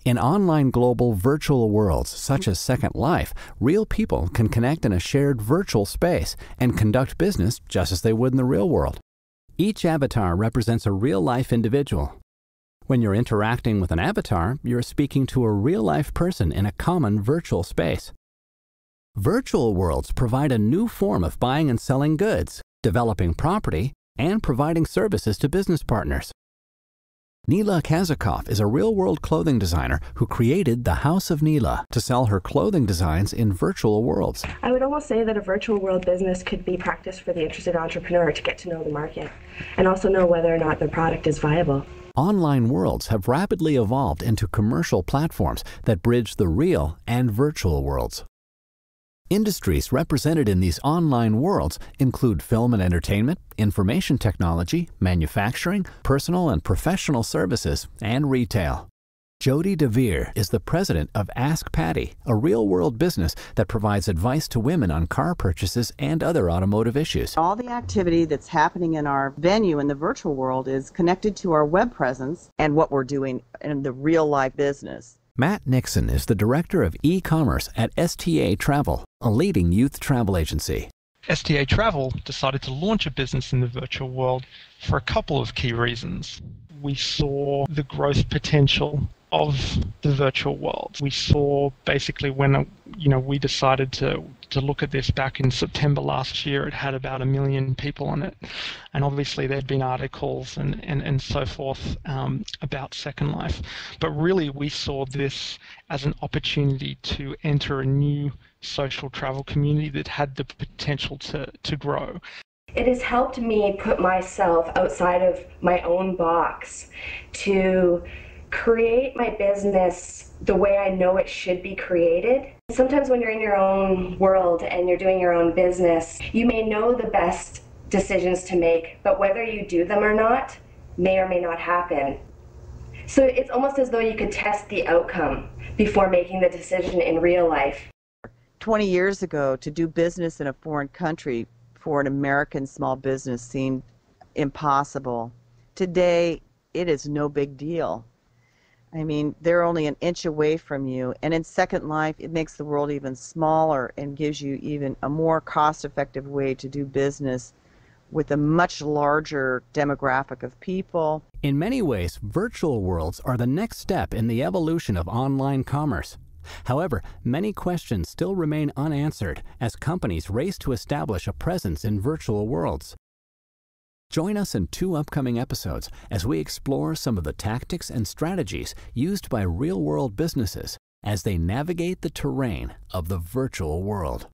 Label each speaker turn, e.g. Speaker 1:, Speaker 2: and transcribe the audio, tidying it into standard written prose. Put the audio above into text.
Speaker 1: In online global virtual worlds such as Second Life, real people can connect in a shared virtual space and conduct business just as they would in the real world. Each avatar represents a real-life individual. When you're interacting with an avatar, you're speaking to a real-life person in a common virtual space. Virtual worlds provide a new form of buying and selling goods, developing property, and providing services to business partners. Nila Kazakov is a real-world clothing designer who created the House of Nila to sell her clothing designs in virtual worlds.
Speaker 2: I would almost say that a virtual world business could be practiced for the interested entrepreneur to get to know the market and also know whether or not their product is viable.
Speaker 1: Online worlds have rapidly evolved into commercial platforms that bridge the real and virtual worlds. Industries represented in these online worlds include film and entertainment, information technology, manufacturing, personal and professional services, and retail. Jody DeVere is the president of Ask Patty, a real-world business that provides advice to women on car purchases and other automotive issues.
Speaker 3: All the activity that's happening in our venue in the virtual world is connected to our web presence and what we're doing in the real-life business.
Speaker 1: Matt Nixon is the director of e-commerce at STA Travel, a leading youth travel agency.
Speaker 4: STA Travel decided to launch a business in the virtual world for a couple of key reasons. We saw the growth potential of the virtual world. We saw basically when we decided to look at this back in September last year, it had about 1 million people on it. And obviously there'd been articles and so forth about Second Life. But really we saw this as an opportunity to enter a new social travel community that had the potential to grow.
Speaker 2: It has helped me put myself outside of my own box to create my business the way I know it should be created. Sometimes when you're in your own world and you're doing your own business, you may know the best decisions to make, but whether you do them or not may or may not happen. So it's almost as though you could test the outcome before making the decision in real life.
Speaker 3: 20 years ago, to do business in a foreign country for an American small business seemed impossible. Today, it is no big deal. I mean, they're only an inch away from you, and in Second Life, it makes the world even smaller and gives you even a more cost-effective way to do business with a much larger demographic of people.
Speaker 1: In many ways, virtual worlds are the next step in the evolution of online commerce. However, many questions still remain unanswered as companies race to establish a presence in virtual worlds. Join us in 2 upcoming episodes as we explore some of the tactics and strategies used by real-world businesses as they navigate the terrain of the virtual world.